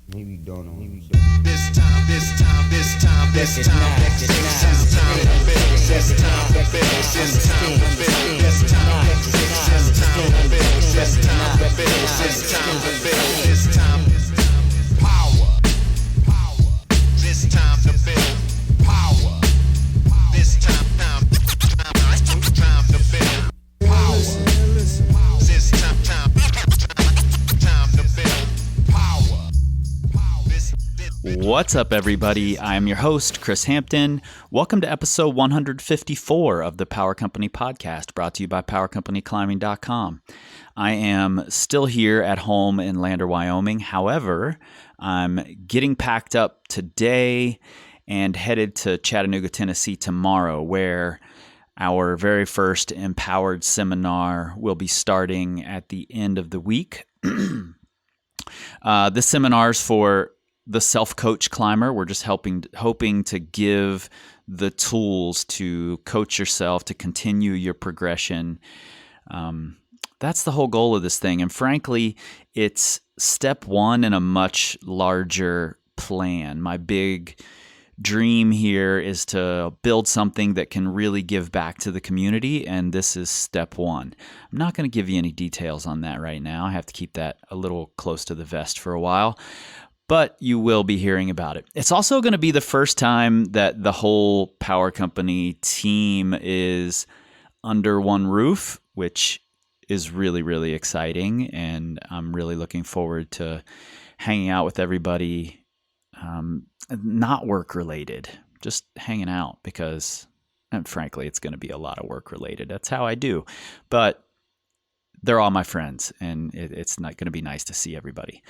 Maybe don't know. This time, this time, this time, this time, this time to build, this time to build, this time to build, this time to build, this time to build, this time to build, this time power, this time to build power, this time to build power, this time to build power. What's up, everybody? I'm your host, Chris Hampton. Welcome to episode 154 of the Power Company Podcast, brought to you by PowerCompanyClimbing.com. I am still here at home in Lander, Wyoming. However, I'm getting packed up today and headed to Chattanooga, Tennessee tomorrow, where our very first Empowered seminar will be starting at the end of the week. This seminar is for the self-coach climber. We're just hoping to give the tools to coach yourself, to continue your progression. That's the whole goal of this thing. And frankly, it's step one in a much larger plan. My big dream here is to build something that can really give back to the community, and this is step one. I'm not going to give you any details on that right now. I have to keep that a little close to the vest for a while, but you will be hearing about it. It's also going to be the first time that the whole Power Company team is under one roof, which is really, really exciting, and I'm really looking forward to hanging out with everybody, not work-related, just hanging out because, and frankly, it's going to be a lot of work-related. That's how I do, but they're all my friends, and it's not going to be nice to see everybody.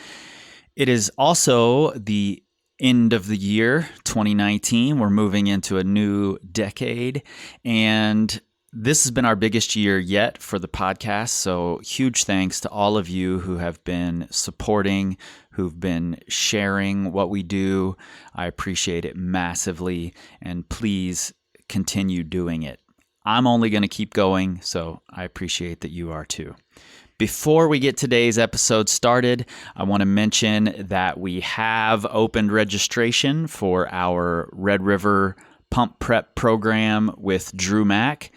It is also the end of the year, 2019. We're moving into a new decade, and this has been our biggest year yet for the podcast. So huge thanks to all of you who have been supporting, who've been sharing what we do. I appreciate it massively, and please continue doing it. I'm only going to keep going, so I appreciate that you are too. Before we get today's episode started, I want to mention that we have opened registration for our Red River Pump Prep program with Drew Mack.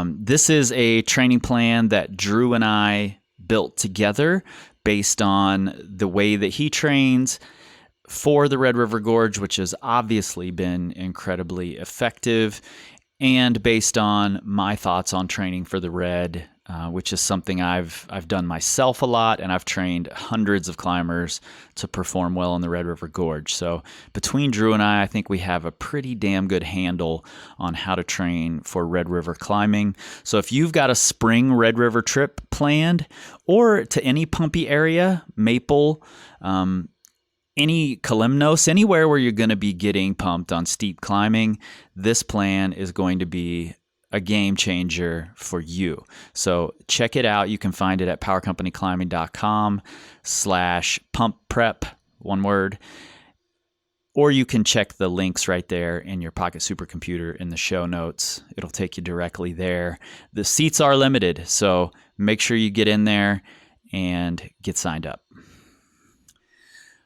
This is a training plan that Drew and I built together based on the way that he trains for the Red River Gorge, which has obviously been incredibly effective, and based on my thoughts on training for the Red, which is something I've done myself a lot, and I've trained hundreds of climbers to perform well in the Red River Gorge. So between Drew and I think we have a pretty damn good handle on how to train for Red River climbing. So if you've got a spring Red River trip planned, or to any pumpy area, Maple, any Kalymnos, anywhere where you're going to be getting pumped on steep climbing, this plan is going to be a game changer for you. So check it out. You can find it at powercompanyclimbing.com/pump-prep, one word. Or you can check the links right there in your Pocket Supercomputer in the show notes. It'll take you directly there. The seats are limited, so make sure you get in there and get signed up.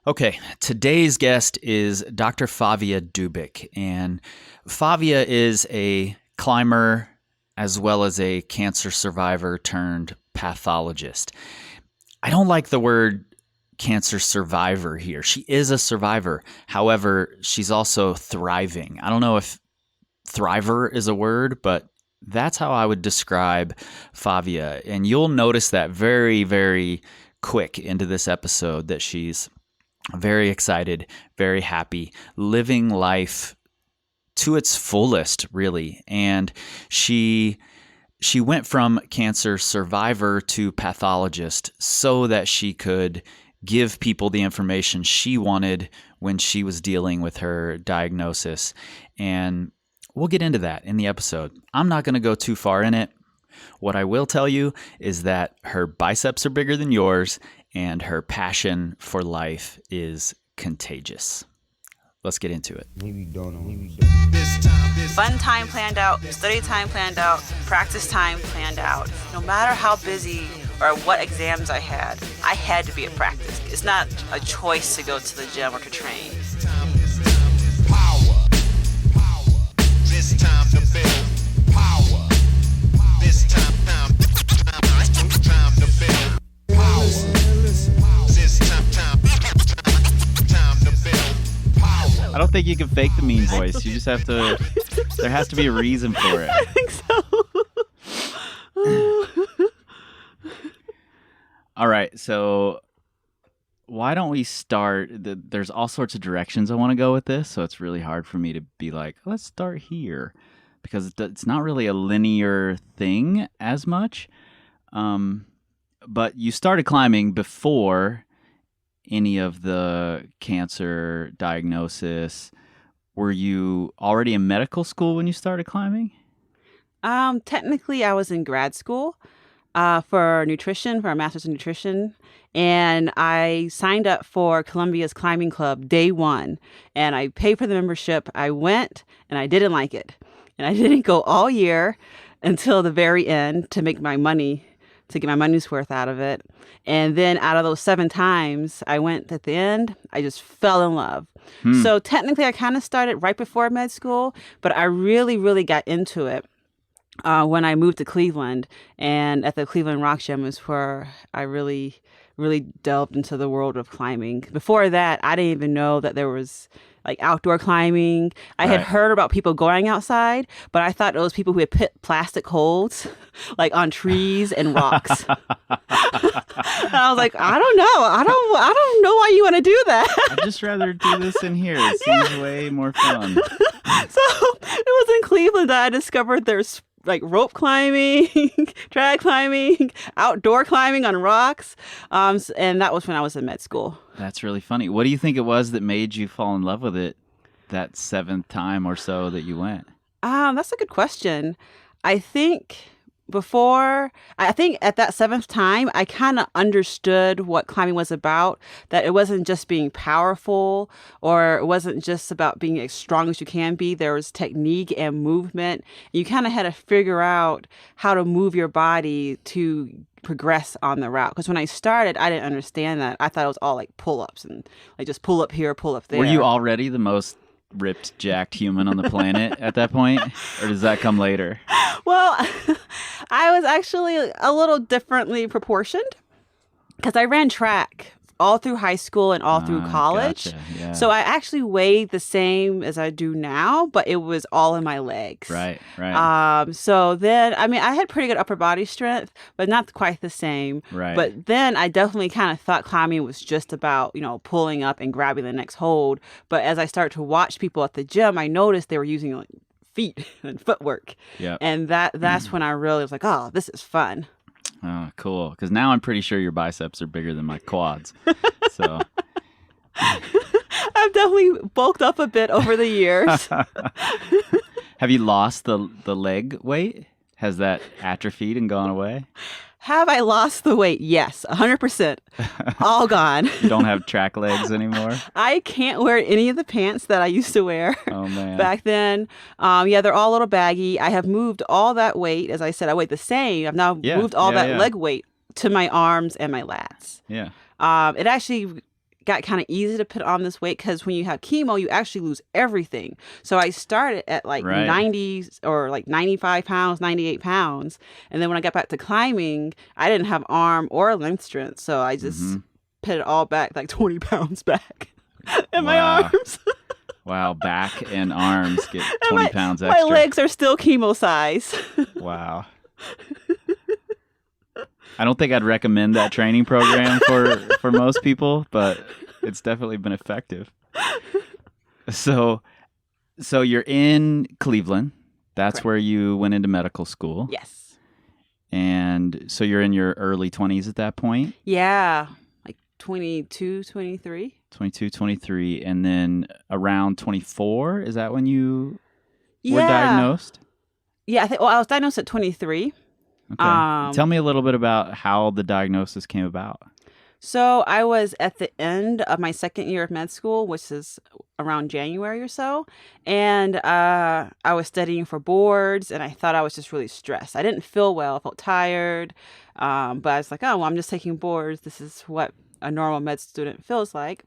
Okay, today's guest is Dr. Favia Dubyk, and Favia is a climber as well as a cancer survivor turned pathologist. I don't like the word cancer survivor here. She is a survivor. However, she's also thriving. I don't know if thriver is a word, but that's how I would describe Favia. And you'll notice that very, very quick into this episode that she's very excited, very happy, living life to its fullest, really. And she went from cancer survivor to pathologist so that she could give people the information she wanted when she was dealing with her diagnosis. And we'll get into that in the episode. I'm not going to go too far in it. What I will tell you is that her biceps are bigger than yours, and her passion for life is contagious. Let's get into it. Maybe don't know. Fun time planned out, study time planned out, practice time planned out. No matter how busy or what exams I had to be at practice. It's not a choice to go to the gym or to train. Power. This time to build power. This time to build power. This time to build power. I don't think you can fake the mean voice. You just have to. There has to be a reason for it. I think so. All right, so why don't we start? There's all sorts of directions I want to go with this, so it's really hard for me to be like, let's start here, because it's not really a linear thing as much. But you started climbing before any of the cancer diagnosis. Were you already in medical school when you started climbing? Technically, I was in grad school for nutrition, for a master's in nutrition. And I signed up for Columbia's climbing club day one. And I paid for the membership. I went and I didn't like it. And I didn't go all year until the very end to make my money, to get my money's worth out of it. And then out of those 7 times I went at the end, I just fell in love. So technically I kind of started right before med school, but I really, really got into it when I moved to Cleveland. And at the Cleveland Rock Gym is where I really, really delved into the world of climbing. Before that, I didn't even know that there was like outdoor climbing. I had heard about people going outside, but I thought it was people who had put plastic holes like on trees and rocks. And I was like, I don't know. I don't know why you want to do that. I'd just rather do this in here. It seems way more fun. So it was in Cleveland that I discovered there's like rope climbing, drag climbing, outdoor climbing on rocks. And that was when I was in med school. That's really funny. What do you think it was that made you fall in love with it that 7th time or so that you went? That's a good question. I think at that 7th time, I kind of understood what climbing was about, that it wasn't just being powerful, or it wasn't just about being as strong as you can be. There was technique and movement. You kind of had to figure out how to move your body to progress on the route. Because when I started, I didn't understand that. I thought it was all like pull-ups and like just pull up here, pull up there. Were you already the most ripped, jacked human on the planet at that point? Or does that come later? Well, I was actually a little differently proportioned because I ran track all through high school and all through college. Gotcha. Yeah. So I actually weighed the same as I do now, but it was all in my legs. Right. So then, I mean, I had pretty good upper body strength, but not quite the same. Right. But then I definitely kind of thought climbing was just about, pulling up and grabbing the next hold. But as I started to watch people at the gym, I noticed they were using like feet and footwork. Yeah. And that's when I really was like, oh, this is fun. Oh, cool. Because now I'm pretty sure your biceps are bigger than my quads. So I've definitely bulked up a bit over the years. Have you lost the leg weight? Has that atrophied and gone away? Have I lost the weight? Yes, 100%. All gone. You don't have track legs anymore? I can't wear any of the pants that I used to wear back then. They're all a little baggy. I have moved all that weight. As I said, I weigh the same. I've now moved all that leg weight to my arms and my lats. Yeah. It actually got kind of easy to put on this weight because when you have chemo, you actually lose everything. So I started at like 90 or like 95 pounds, 98 pounds. And then when I got back to climbing, I didn't have arm or length strength. So I just put it all back, like 20 pounds back in my arms. Wow. Back and arms get 20 pounds extra. My legs are still chemo size. Wow. I don't think I'd recommend that training program for most people, but it's definitely been effective. So you're in Cleveland. That's Correct. Where you went into medical school. Yes. And so you're in your early 20s at that point? Yeah, like 22, 23. 22, 23. And then around 24, is that when you were diagnosed? Yeah, I was diagnosed at 23. Okay. Tell me a little bit about how the diagnosis came about. So I was at the end of my second year of med school, which is around January or so, and I was studying for boards, and I thought I was just really stressed. I didn't feel well. I felt tired, but I was like, oh, well, I'm just taking boards. This is what a normal med student feels like.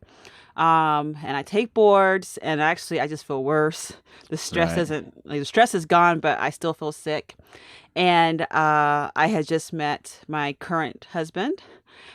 And I take boards, and actually, I just feel worse. The stress Right. isn't like the stress is gone, but I still feel sick. And I had just met my current husband.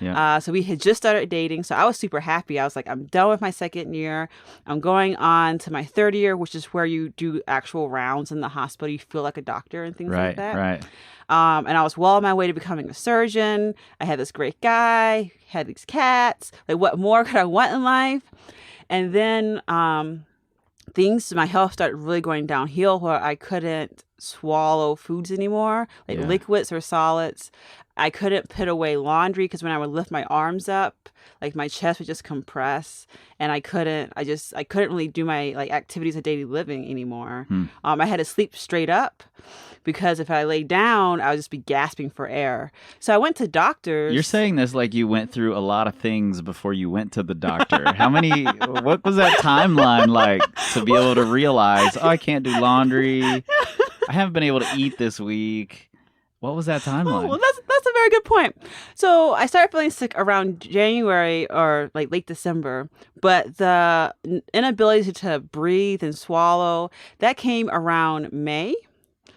Yeah. So we had just started dating. So I was super happy. I was like, I'm done with my second year. I'm going on to my third year, which is where you do actual rounds in the hospital. You feel like a doctor and things like Right. that. Right. And I was well on my way to becoming a surgeon. I had this great guy, had these cats. Like, what more could I want in life? And then my health started really going downhill where I couldn't swallow foods anymore, like Yeah. liquids or solids. I couldn't put away laundry because when I would lift my arms up, like my chest would just compress, and I couldn't really do my like activities of daily living anymore. I had to sleep straight up because if I lay down, I would just be gasping for air. So I went to doctors. You're saying this like you went through a lot of things before you went to the doctor. What was that timeline like to be able to realize, oh, I can't do laundry. I haven't been able to eat this week. What was that timeline? Oh, well, that's a very good point. So I started feeling sick around January or like late December, but the inability to breathe and swallow, that came around May.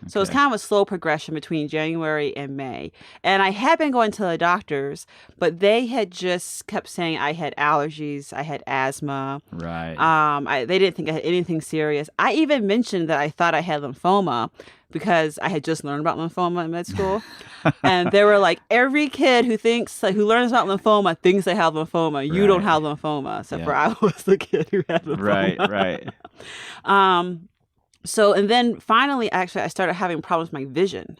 So it's Okay. kind of a slow progression between January and May. And I had been going to the doctors, but they had just kept saying I had allergies, I had asthma. Right. They didn't think I had anything serious. I even mentioned that I thought I had lymphoma because I had just learned about lymphoma in med school. And they were like, every kid who learns about lymphoma thinks they have lymphoma. You don't Right. have lymphoma. Except Yeah. for I was the kid who had lymphoma. Right. So, and then finally, actually, I started having problems with my vision.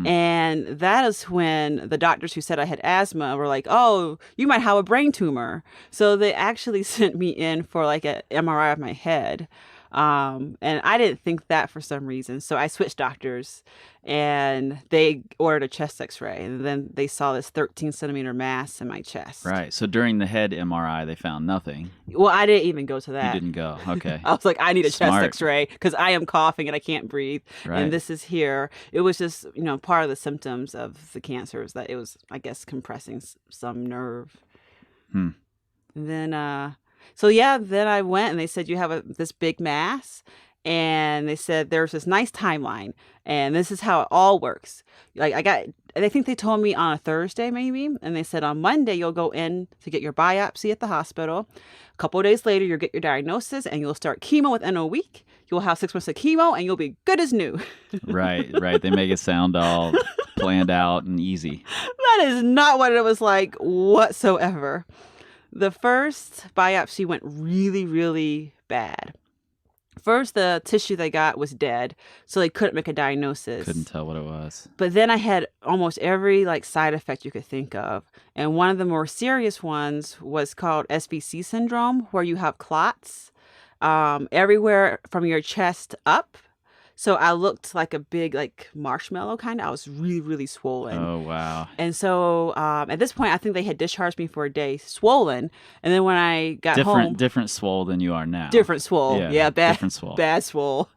And that is when the doctors who said I had asthma were like, oh, you might have a brain tumor. So they actually sent me in for like an MRI of my head. And I didn't think that for some reason. So I switched doctors and they ordered a chest x-ray. And then they saw this 13-centimeter mass in my chest. Right. So during the head MRI, they found nothing. Well, I didn't even go to You that. didn't go. Okay. I was like, I need a Smart. chest x-ray because I am coughing and I can't breathe. Right. And this is here. It was just, part of the symptoms of the cancer is that it was, I guess, compressing some nerve. Hmm. And then, then I went and they said, you have this big mass. And they said, there's this nice timeline. And this is how it all works. Like I think they told me on a Thursday maybe. And they said on Monday, you'll go in to get your biopsy at the hospital. A couple of days later, you'll get your diagnosis and you'll start chemo within a week. You'll have 6 months of chemo and you'll be good as new. Right. They make it sound all planned out and easy. That is not what it was like whatsoever. The first biopsy went really, really bad. First, the tissue they got was dead, so they couldn't make a diagnosis. Couldn't tell what it was. But then I had almost every side effect you could think of. And one of the more serious ones was called SVC syndrome, where you have clots everywhere from your chest up. So I looked like a big marshmallow kind of. I was really, really swollen. Oh, wow. And so at this point, I think they had discharged me for a day swollen. And then when I got home... Different swole than you are now. Different swole. Yeah, bad. Different swole. Bad swole.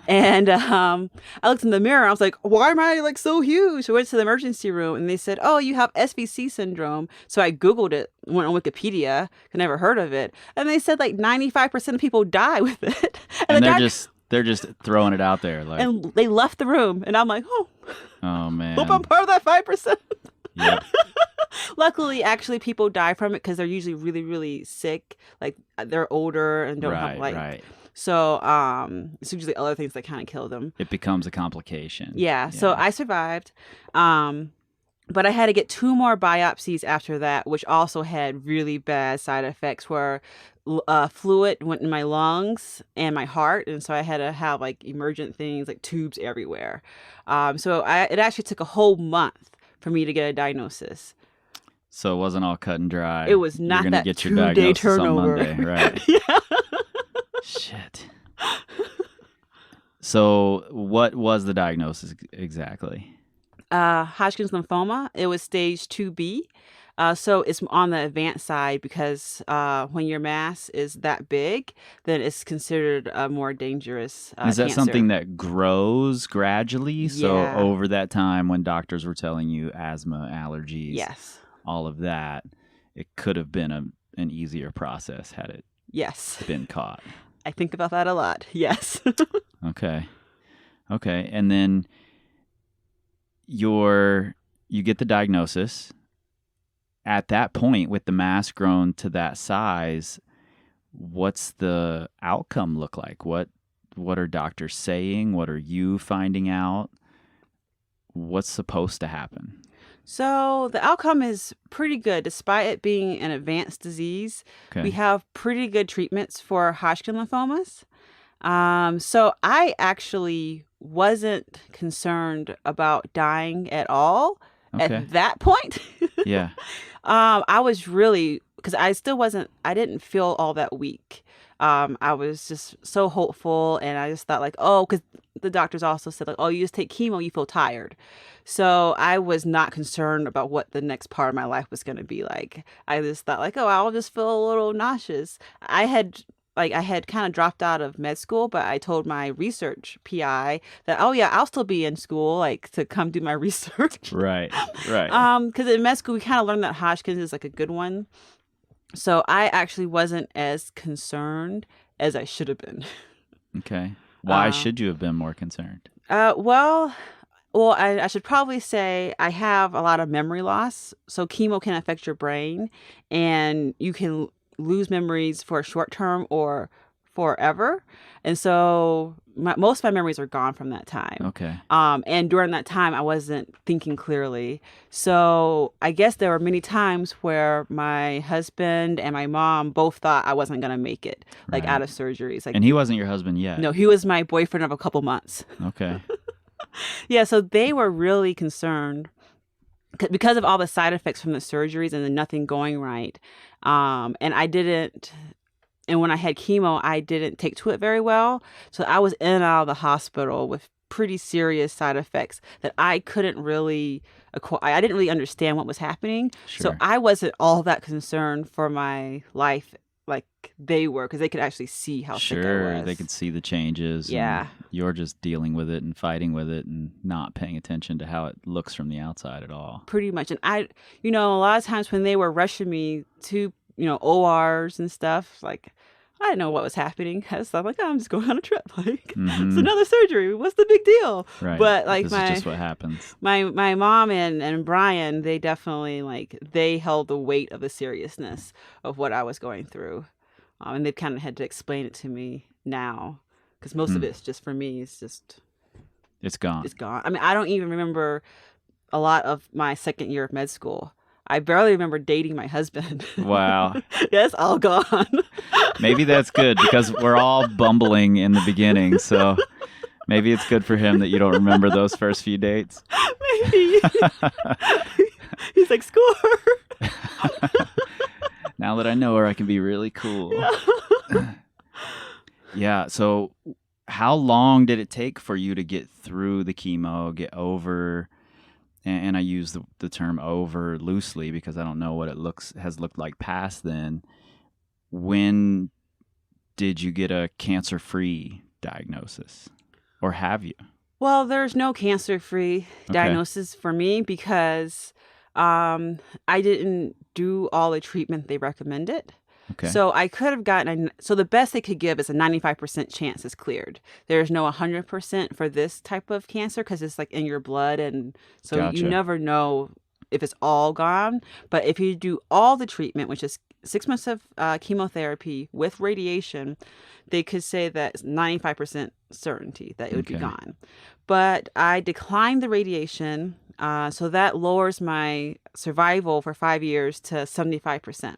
And I looked in the mirror. I was like, why am I so huge? So I went to the emergency room and they said, oh, you have SVC syndrome. So I Googled it, went on Wikipedia. I never heard of it. And they said 95% of people die with it. And they're just throwing it out there. And they left the room. And I'm like, oh man. Hope I'm part of that 5%. Yep. Luckily, actually, people die from it because they're usually really, really sick. They're older and don't have Right. So it's usually other things that kind of kill them. It becomes a complication. Yeah. So I survived. But I had to get 2 more biopsies after that, which also had really bad side effects where fluid went in my lungs and my heart. And so I had to have emergent things like tubes everywhere. It actually took a whole month for me to get a diagnosis. So it wasn't all cut and dry. It was not You're that gonna get your 2-day diagnosis turnover. on Monday, right? Yeah. Shit. So what was the diagnosis exactly? Hodgkin's lymphoma. It was stage 2B. So it's on the advanced side because when your mass is that big, then it's considered a more dangerous Is that cancer. something that grows gradually? So Yeah. over that time when doctors were telling you asthma, allergies, Yes. all of that, it could have been an easier process had it Yes. been caught. I think about that a lot. Yes. Okay. And then you get the diagnosis. At that point, with the mass grown to that size, what's the outcome look like? What are doctors saying? What are you finding out? What's supposed to happen? So the outcome is pretty good. Despite it being an advanced disease, Okay. we have pretty good treatments for Hodgkin lymphomas. So I actually wasn't concerned about dying at all Okay. at that point. Yeah. I was really, because I didn't feel all that weak. I was just so hopeful, and I just thought like, oh, because the doctors also said like, oh, you just take chemo, you feel tired. So I was not concerned about what the next part of my life was going to be like. I just thought like, oh, I'll just feel a little nauseous. I had kind of dropped out of med school, but I told my research PI that, oh yeah, I'll still be in school, like to come do my research. Right. Because in med school, we kind of learned that Hodgkin's is like a good one. So I actually wasn't as concerned as I should have been. Okay. Why should you have been more concerned? Well, I should probably say I have a lot of memory loss. So chemo can affect your brain, and you can lose memories for a short term or forever. And so most of my memories are gone from that time. Okay. And during that time, I wasn't thinking clearly. So I guess there were many times where my husband and my mom both thought I wasn't going to make it, like Right. out of surgeries. Like, And he wasn't your husband yet? no, he was my boyfriend of a couple months. Okay. Yeah, so they were really concerned because of all the side effects from the surgeries and then nothing going right. And when I had chemo, I didn't take to it very well. So I was in and out of the hospital with pretty serious side effects that I couldn't really I didn't really understand what was happening. So Sure. I wasn't all that concerned for my life like they were, because they could actually see how sick I Sure, was. they could see the changes. Yeah. And you're just dealing with it and fighting with it and not paying attention to how it looks from the outside at all. Pretty much. And a lot of times when they were rushing me to, ORs and stuff, like, I didn't know what was happening. I was like, oh, I'm just going on a trip. Like, Mhm. it's another surgery. What's the big deal? Right. But like this is just what happens. my mom and Brian, they definitely they held the weight of the seriousness of what I was going through. And they've kind of had to explain it to me now, because most of it's just, for me, It's gone. it's gone. I mean, I don't even remember a lot of my second year of med school. I barely remember dating my husband. Wow. Yeah, it's all gone. Maybe that's good because we're all bumbling in the beginning. So maybe it's good for him that you don't remember those first few dates. Maybe. He's like, score. Now that I know her, I can be really cool. Yeah. So how long did it take for you to get through the chemo, get over? And I use the term over loosely because I don't know what it has looked like past then. When did you get a cancer-free diagnosis? Or have you? Well, there's no cancer-free diagnosis for me because I didn't do all the treatment they recommended. Okay. So I could have gotten so the best they could give is a 95% chance it's cleared. There's no 100% for this type of cancer because it's like in your blood, and so Gotcha. you never know if it's all gone. But if you do all the treatment, which is 6 months of chemotherapy with radiation, they could say that it's 95% certainty that it would be Okay. gone. But I declined the radiation, so that lowers my survival for 5 years to 75%.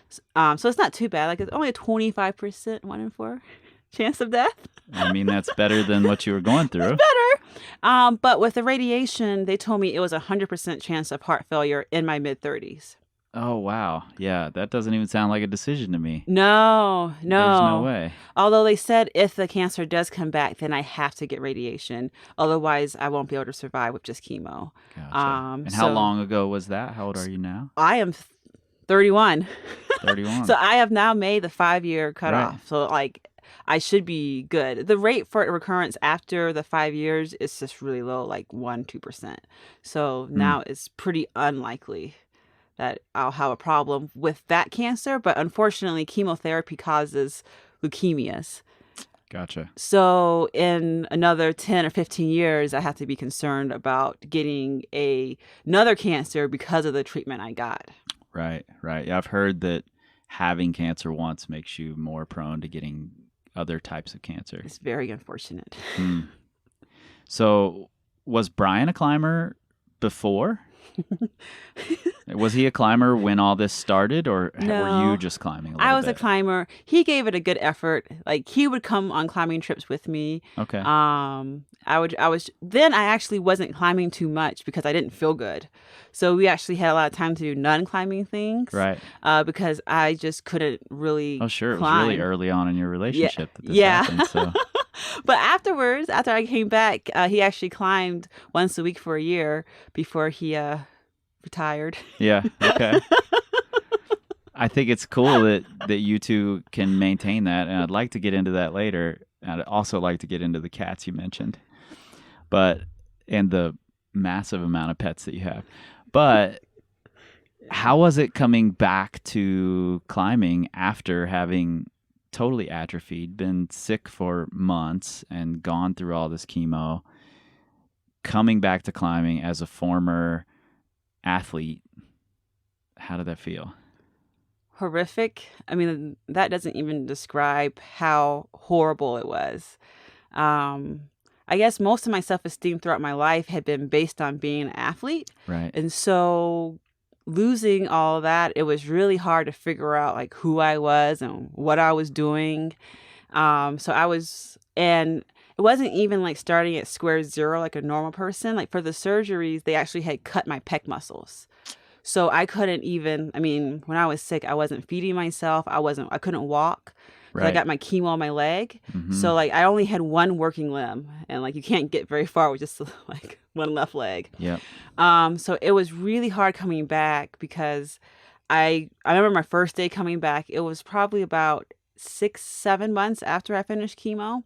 So it's not too bad. Like, it's only a 25%, 1 in 4 chance of death. I mean, that's better than what you were going through. Better. But with the radiation, they told me it was a 100% chance of heart failure in my mid-30s. Oh, wow. Yeah, that doesn't even sound like a decision to me. No, There's no no. way. Although they said if the cancer does come back, then I have to get radiation. Otherwise, I won't be able to survive with just chemo. Gotcha. And how So long ago was that? How old are you now? I am 31. 31. So I have now made the 5-year Right. cutoff. So like I should be good. The rate for recurrence after the 5 years is just really low, like 1-2%. So now it's pretty unlikely that I'll have a problem with that cancer. But unfortunately, chemotherapy causes leukemias. Gotcha. So in another 10 or 15 years, I have to be concerned about getting another cancer because of the treatment I got. Right, right. Yeah, I've heard that having cancer once makes you more prone to getting other types of cancer. It's very unfortunate. So, was Brian a climber before? Was he a climber when all this started, or were No. you just climbing a little I was a bit? climber. He gave it a good effort. Like he would come on climbing trips with me. Okay. Then I actually wasn't climbing too much because I didn't feel good. So we actually had a lot of time to do non-climbing things. Right. Because I just couldn't really Oh, sure. It was climb. really early on in your relationship that this Yeah. happened. So, But afterwards, after I came back, he actually climbed once a week for a year before he retired. yeah. Okay. I think it's cool that you two can maintain that, and I'd like to get into that later. I'd also like to get into the cats you mentioned, and the massive amount of pets that you have. But how was it coming back to climbing after having totally atrophied, been sick for months, and gone through all this chemo? Coming back to climbing as a former athlete, how did that feel? Horrific. I mean, that doesn't even describe how horrible it was. I guess most of my self-esteem throughout my life had been based on being an athlete. Right. And so losing all that, it was really hard to figure out like who I was and what I was doing. And it wasn't even like starting at square zero like a normal person. Like for the surgeries, they actually had cut my pec muscles. So I couldn't even, I mean, when I was sick, I wasn't feeding myself. I couldn't walk. 'Cause I Right. got my chemo on my leg. So like I only had one working limb and like you can't get very far with just like one left leg. Yep. So it was really hard coming back because I remember my first day coming back. It was probably about 6-7 months after I finished chemo.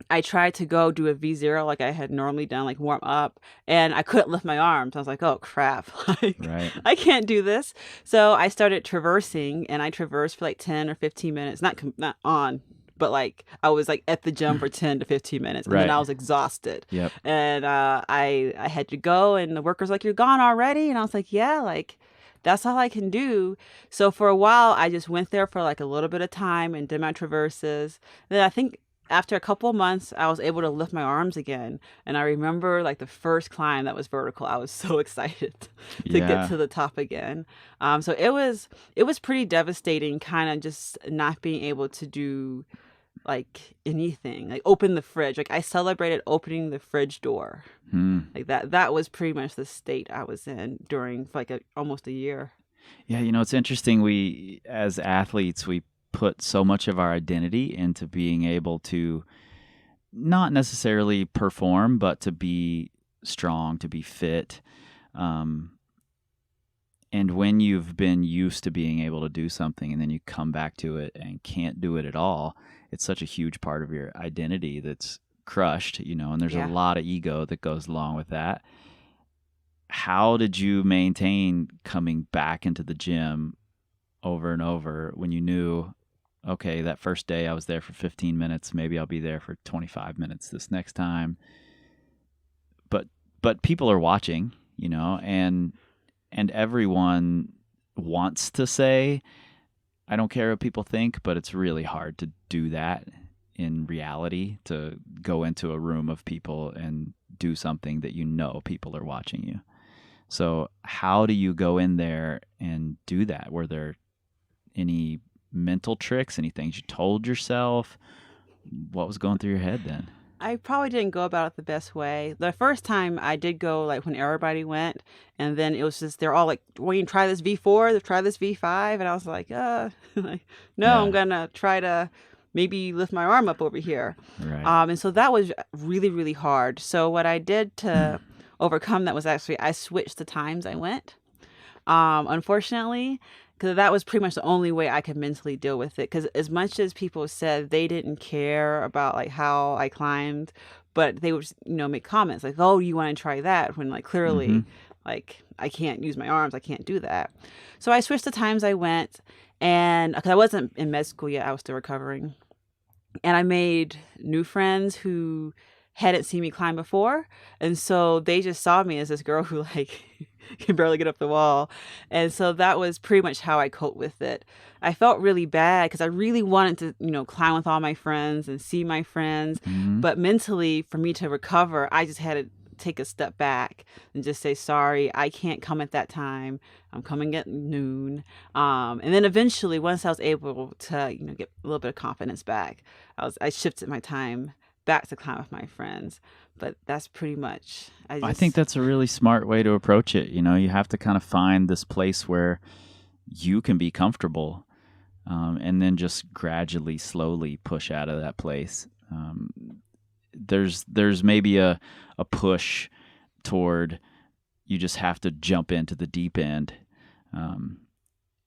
I tried to go do a V0 like I had normally done, like warm up, and I couldn't lift my arms. I was like, oh crap, like Right. I can't do this. So I started traversing, and I traversed for like 10 or 15 minutes, not on, but like I was like at the gym for 10 to 15 minutes, and then Right. I was exhausted. Yep. And I had to go, and the worker's like, you're gone already? And I was like, yeah, like that's all I can do. So for a while, I just went there for like a little bit of time and did my traverses. Then I think after a couple of months, I was able to lift my arms again. And I remember like the first climb that was vertical. I was so excited to Yeah. get to the top again. So it was pretty devastating, kind of just not being able to do like anything, like open the fridge. Like I celebrated opening the fridge door. Like that was pretty much the state I was in during like almost a year. Yeah, it's interesting. We, as athletes, we put so much of our identity into being able to not necessarily perform, but to be strong, to be fit. And when you've been used to being able to do something and then you come back to it and can't do it at all, it's such a huge part of your identity that's crushed, and there's Yeah. a lot of ego that goes along with that. How did you maintain coming back into the gym over and over when you knew, okay, that first day I was there for 15 minutes, maybe I'll be there for 25 minutes this next time. But people are watching, and everyone wants to say, I don't care what people think, but it's really hard to do that in reality, to go into a room of people and do something that people are watching you. So how do you go in there and do that? Were there any mental tricks, any things you told yourself? What was going through your head then? I probably didn't go about it the best way. The first time I did go, like when everybody went, and then it was just they're all like, "Well, you can try this V4, try this V5," and I was like, like, no, I'm Yeah. gonna try to maybe lift my arm up over here." Right. And so that was really, really hard. So what I did to overcome that was actually I switched the times I went. Unfortunately, because that was pretty much the only way I could mentally deal with it. Because as much as people said they didn't care about like how I climbed, but they would, make comments like, "Oh, you want to try that?" When like Hmm. clearly, like I can't use my arms, I can't do that. So I switched the times I went, and because I wasn't in med school yet, I was still recovering, and I made new friends who hadn't seen me climb before. And so they just saw me as this girl who like can barely get up the wall. And so that was pretty much how I coped with it. I felt really bad because I really wanted to, climb with all my friends and see my friends. Hmm. But mentally, for me to recover, I just had to take a step back and just say, sorry, I can't come at that time. I'm coming at noon. And then eventually, once I was able to, get a little bit of confidence back, I shifted my time back to climb with my friends. But that's pretty much. I think that's a really smart way to approach it. You have to kind of find this place where you can be comfortable, and then just gradually, slowly push out of that place. There's maybe a push toward you just have to jump into the deep end, and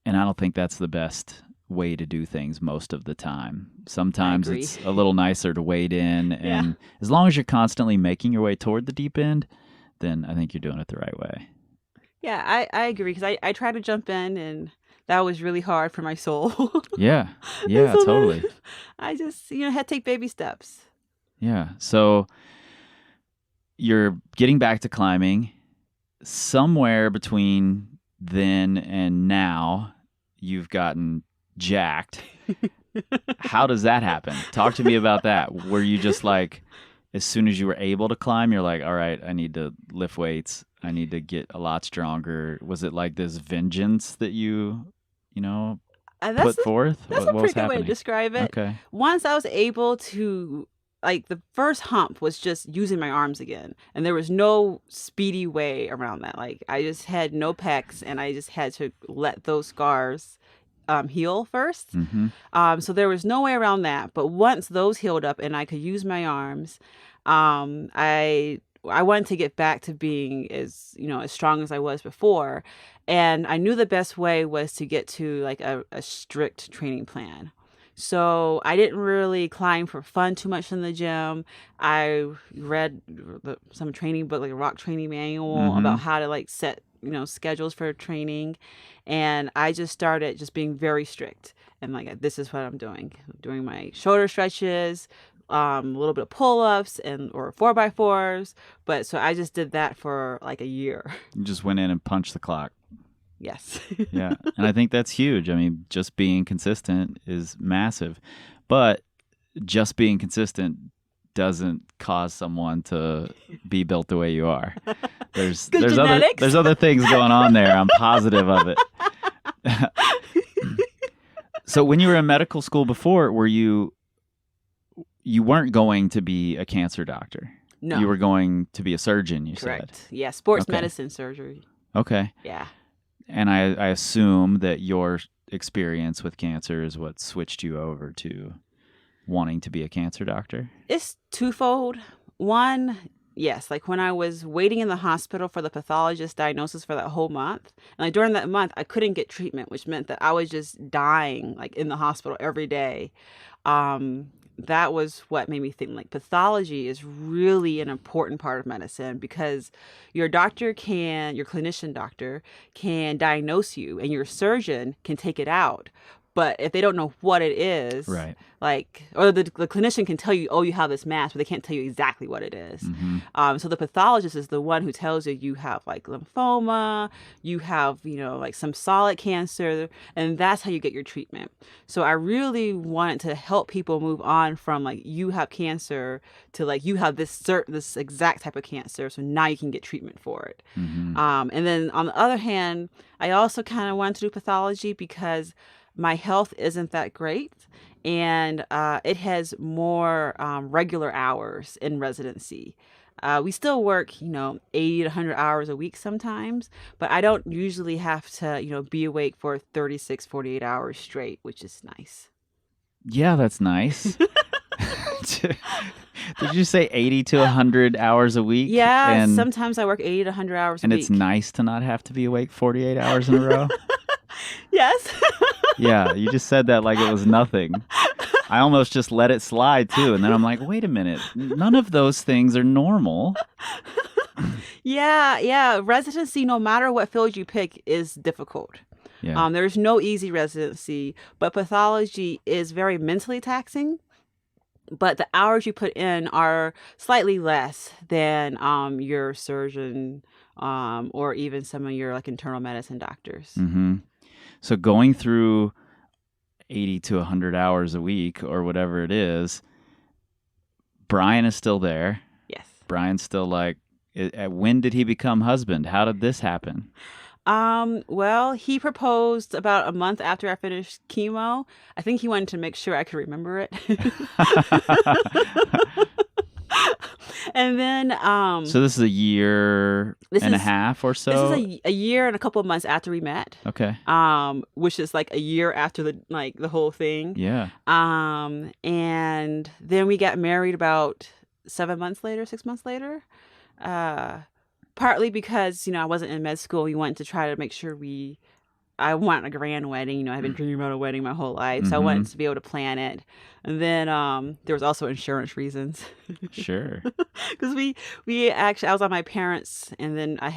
I don't think that's the best way to do things most of the time. Sometimes it's a little nicer to wade in, and as long as you're constantly making your way toward the deep end, then I think you're doing it the right way. Yeah, I agree because I tried to jump in and that was really hard for my soul. Yeah, So totally. I just, had to take baby steps. Yeah, so you're getting back to climbing. Somewhere between then and now, you've gotten jacked. How does that happen? Talk to me about that. Were you just like, as soon as you were able to climb, you're like, all right, I need to lift weights. I need to get a lot stronger. Was it like this vengeance that you put forth? That's a pretty good way to describe it. Okay. Once I was able to, like, the first hump was just using my arms again. And there was no speedy way around that. Like, I just had no pecs and I just had to let those scars heal first. Mm-hmm. So there was no way around that. But once those healed up and I could use my arms, I wanted to get back to being as strong as I was before. And I knew the best way was to get to like a strict training plan. So I didn't really climb for fun too much in the gym. I read some training book, like a rock training manual about how to like set, schedules for training. And I just started just being very strict. And like, this is what I'm doing. I'm doing my shoulder stretches, a little bit of pull-ups or 4x4s. But so I just did that for like a year. You just went in and punched the clock. Yes. Yeah. And I think that's huge. I mean, just being consistent is massive. But just being consistent doesn't cause someone to be built the way you are. There's other things going on there. I'm positive of it. So when you were in medical school before, you weren't going to be a cancer doctor? No. You were going to be a surgeon, you Correct. said? Yeah, sports medicine surgery. Okay. Yeah. And I assume that your experience with cancer is what switched you over to wanting to be a cancer doctor? It's twofold. One, yes, like when I was waiting in the hospital for the pathologist diagnosis for that whole month, and like during that month, I couldn't get treatment, which meant that I was just dying like in the hospital every day. That was what made me think like pathology is really an important part of medicine because your clinician doctor can diagnose you and your surgeon can take it out. But if they don't know what it is, right, or the clinician can tell you, oh, you have this mass, but they can't tell you exactly what it is. Mm-hmm. So the pathologist is the one who tells you have like lymphoma, you have, like some solid cancer, and that's how you get your treatment. So I really wanted to help people move on from like you have cancer to like you have this exact type of cancer, so now you can get treatment for it. Mm-hmm. And then on the other hand, I also kind of wanted to do pathology because my health isn't that great. and it has more regular hours in residency. We still work, 80 to 100 hours a week sometimes, but I don't usually have to, be awake for 36, 48 hours straight, which is nice. Yeah, that's nice. Did you say 80 to 100 hours a week? Yeah, and, sometimes I work 80 to 100 hours a and week. it's nice to not have to be awake 48 hours in a row? Yes. Yeah, you just said that like it was nothing. I almost just let it slide too. And then I'm like, wait a minute. None of those things are normal. Yeah. Residency, no matter what field you pick, is difficult. Yeah. There's no easy residency, but pathology is very mentally taxing. But the hours you put in are slightly less than your surgeon or even some of your like internal medicine doctors. Mm-hmm. So going through 80 to 100 hours a week or whatever it is, Brian is still there. Yes. Brian's still like, when did he become husband? How did this happen? Well, he proposed about a month after I finished chemo. I think he wanted to make sure I could remember it. And then, so this is a year and a half or so? This is a year and a couple of months after we met. Okay. Which is like a year after the whole thing. Yeah. And then we got married about 6 months later. Partly because, I wasn't in med school. We wanted to try to make sure I want a grand wedding. I've been dreaming about a wedding my whole life. So I wanted to be able to plan it. And then there was also insurance reasons. Sure. Because we actually, I was on my parents, and then I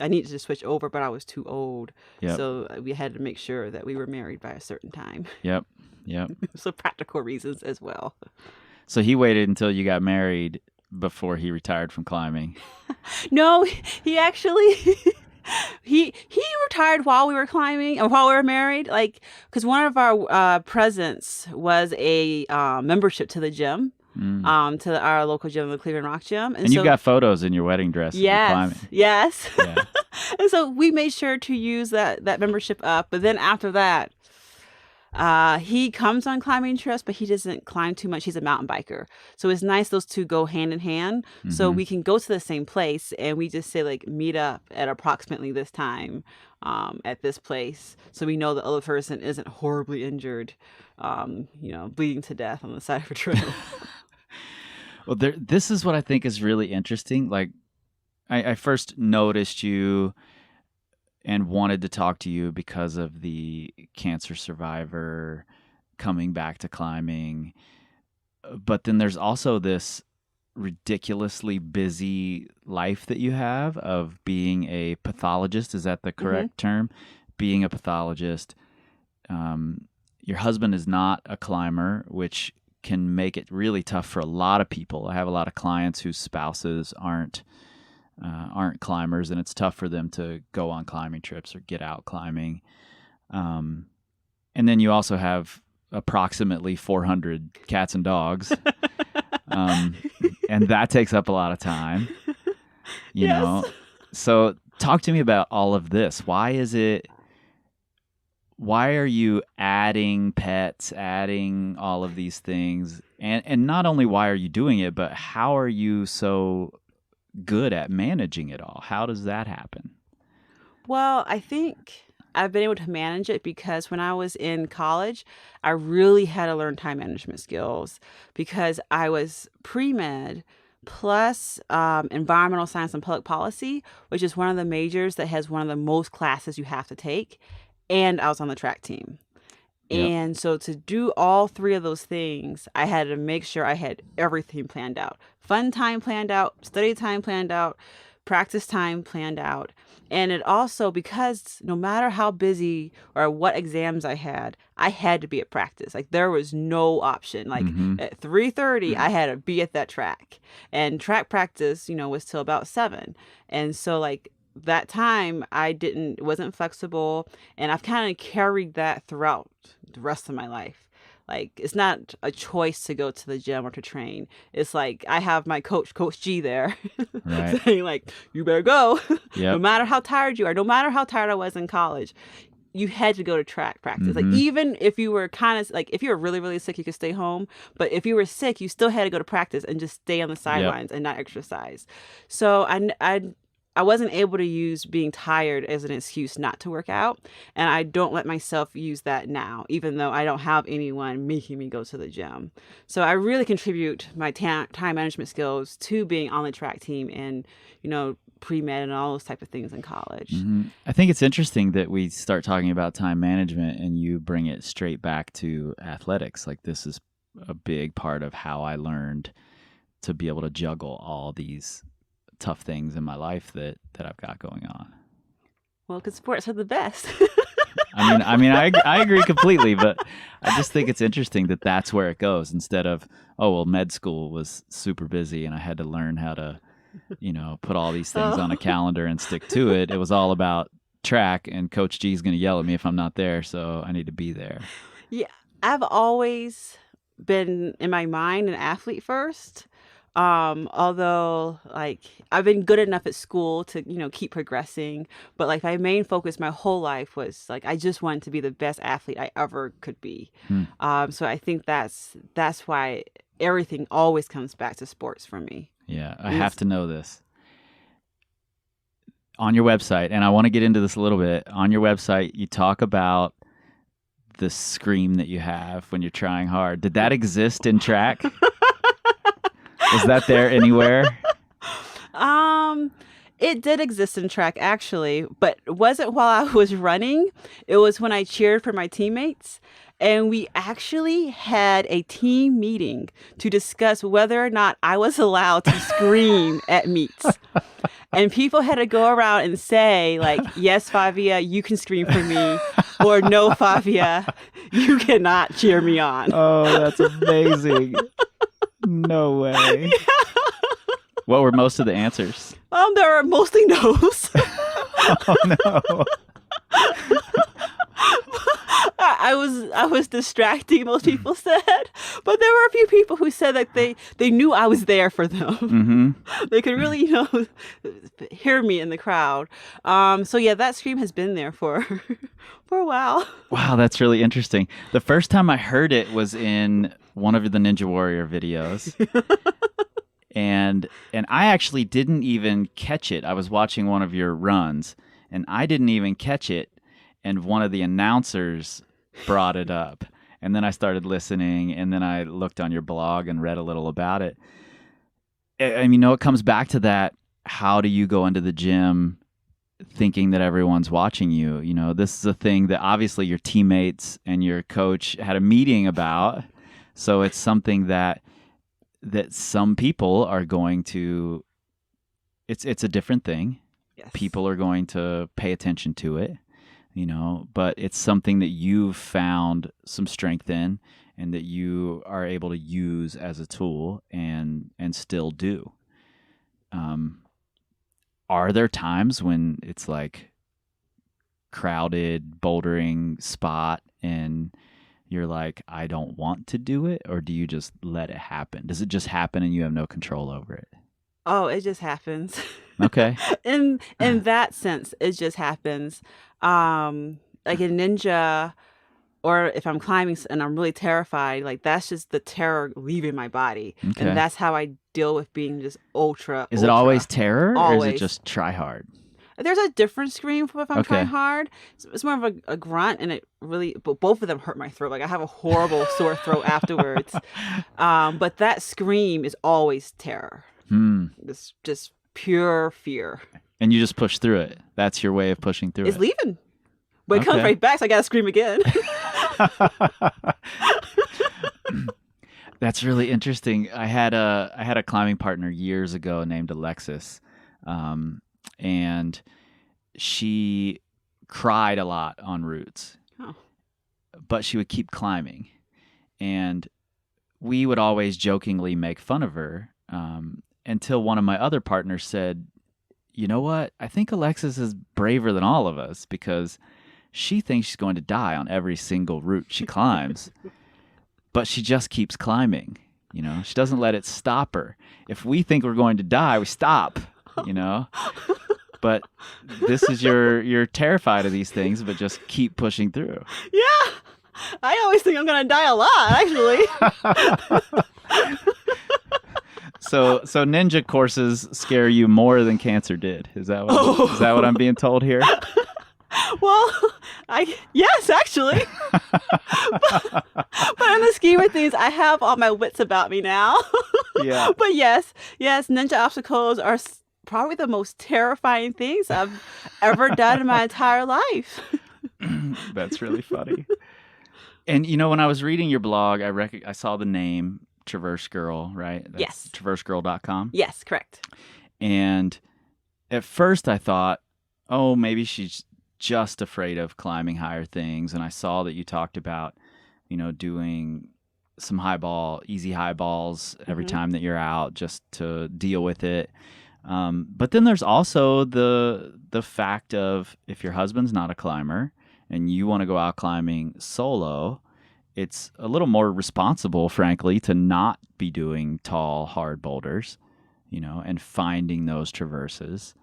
needed to switch over, but I was too old. Yep. So we had to make sure that we were married by a certain time. Yep. So practical reasons as well. So he waited until you got married before he retired from climbing. No, he actually he retired while we were climbing and while we were married, like, because one of our presents was a membership to the gym, to our local gym, the Cleveland Rock Gym, and you got photos in your wedding dress. Yes. Yeah. And so we made sure to use that membership up. But then after that, he comes on climbing trips, but he doesn't climb too much. He's a mountain biker. So it's nice those two go hand in hand. So we can go to the same place, and we just say, like, meet up at approximately this time at this place. So we know the other person isn't horribly injured, bleeding to death on the side of a trail. Well, this is what I think is really interesting. Like, I first noticed you and wanted to talk to you because of the cancer survivor coming back to climbing. But then there's also this ridiculously busy life that you have of being a pathologist. Is that the correct term? Being a pathologist. Your husband is not a climber, which can make it really tough for a lot of people. I have a lot of clients whose spouses aren't climbers, and it's tough for them to go on climbing trips or get out climbing. And then you also have approximately 400 cats and dogs, and that takes up a lot of time. You know, so talk to me about all of this. Why are you adding pets, adding all of these things, and not only why are you doing it, but how are you so good at managing it all? How does that happen? Well, I think I've been able to manage it because when I was in college, I really had to learn time management skills because I was pre-med plus environmental science and public policy, which is one of the majors that has one of the most classes you have to take. And I was on the track team. Yep. And so to do all three of those things, I had to make sure I had everything planned out. Fun time planned out, study time planned out, practice time planned out. And it also, because no matter how busy or what exams I had to be at practice. Like, there was no option. Like, at 3:30, I had to be at that track. And track practice, was till about 7. And so, like, that time it wasn't flexible, and I've kind of carried that throughout the rest of my life. Like, it's not a choice to go to the gym or to train. It's like I have my Coach G there right. saying, like, you better go. Yep. No matter how tired you are, no matter how tired I was in college, you had to go to track practice. Like even if you were kind of like if you were really really sick, you could stay home. But if you were sick, you still had to go to practice and just stay on the sidelines and not exercise. So I wasn't able to use being tired as an excuse not to work out, and I don't let myself use that now, even though I don't have anyone making me go to the gym. So I really contribute my time management skills to being on the track team and pre-med and all those type of things in college. I think it's interesting that we start talking about time management and you bring it straight back to athletics. Like this is a big part of how I learned to be able to juggle all these tough things in my life that I've got going on. Well, because sports are the best. I agree completely, but I just think it's interesting that that's where it goes instead of, oh, well, med school was super busy and I had to learn how to put all these things on a calendar and stick to it. It was all about track, and Coach G is going to yell at me if I'm not there, so I need to be there. Yeah, I've always been in my mind an athlete first. Although like I've been good enough at school to, keep progressing, but like my main focus my whole life was like, I just wanted to be the best athlete I ever could be. So I think that's why everything always comes back to sports for me. Yeah. I have to know this. On your website, and I want to get into this a little bit, on your website, you talk about the scream that you have when you're trying hard. Did that exist in track? Is that there anywhere? It did exist in track actually, but it wasn't while I was running. It was when I cheered for my teammates. And we actually had a team meeting to discuss whether or not I was allowed to scream at meets. And people had to go around and say, like, yes, Favia, you can scream for me. Or no, Favia, you cannot cheer me on. Oh, that's amazing. No way. Yeah. What were most of the answers? There were mostly no's. Oh, no. I was distracting, most people said, but there were a few people who said that they knew I was there for them. They could really, hear me in the crowd. So yeah, that scream has been there for a while. Wow, that's really interesting. The first time I heard it was in one of the Ninja Warrior videos. And I actually didn't even catch it. I was watching one of your runs, and I didn't even catch it. And one of the announcers brought it up. And then I started listening, and then I looked on your blog and read a little about it. It comes back to that. How do you go into the gym thinking that everyone's watching you? This is a thing that obviously your teammates and your coach had a meeting about. So it's something that some people are going to, it's a different thing. Yes. People are going to pay attention to it. But it's something that you've found some strength in and that you are able to use as a tool and still do. Are there times when it's like crowded bouldering spot and you're like, I don't want to do it? Or do you just let it happen? Does it just happen and you have no control over it? Oh, it just happens. Okay. In that sense, it just happens. Like in ninja, or if I'm climbing and I'm really terrified, like that's just the terror leaving my body. Okay. And that's how I deal with being just ultra. Is it always terror? Always. Or is it just try hard? There's a different scream for if I'm trying hard. It's more of a grunt, and but both of them hurt my throat. Like I have a horrible sore throat afterwards. But that scream is always terror. It's just pure fear. And you just push through it. That's your way of pushing through it. It's leaving. But it comes right back, so I gotta scream again. That's really interesting. I had a climbing partner years ago named Alexis, and she cried a lot on routes, but she would keep climbing, and we would always jokingly make fun of her until one of my other partners said, you know what? I think Alexis is braver than all of us because she thinks she's going to die on every single route she climbs, but she just keeps climbing. She doesn't let it stop her. If we think we're going to die, we stop, But this is you're terrified of these things, but just keep pushing through. Yeah. I always think I'm going to die a lot, actually. So ninja courses scare you more than cancer did. Is that what I'm being told here? Well, yes, actually. but in the scheme of things, I have all my wits about me now. Yeah. But yes, ninja obstacles are probably the most terrifying things I've ever done in my entire life. That's really funny. And when I was reading your blog, I saw the name Traverse Girl, right? That's Yes. TraverseGirl.com. Yes, correct. And at first I thought, oh, maybe she's just afraid of climbing higher things. And I saw that you talked about, doing some easy high balls every time that you're out just to deal with it. But then there's also the fact of if your husband's not a climber and you want to go out climbing solo, it's a little more responsible, frankly, to not be doing tall, hard boulders, and finding those traverses.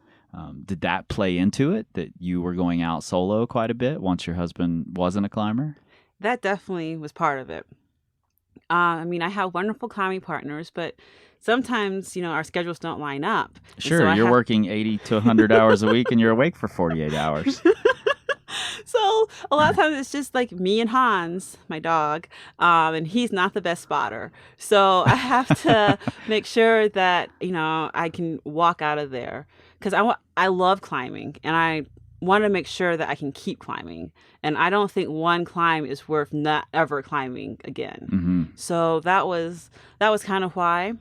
Did that play into it, that you were going out solo quite a bit once your husband wasn't a climber? That definitely was part of it. I have wonderful climbing partners, but sometimes, our schedules don't line up. Sure, so you're working 80 to 100 hours a week and you're awake for 48 hours. So a lot of times it's just like me and Hans, my dog, and he's not the best spotter. So I have to make sure that, I can walk out of there because I love climbing and I want to make sure that I can keep climbing. And I don't think one climb is worth not ever climbing again. Mm-hmm. So that was kind of why.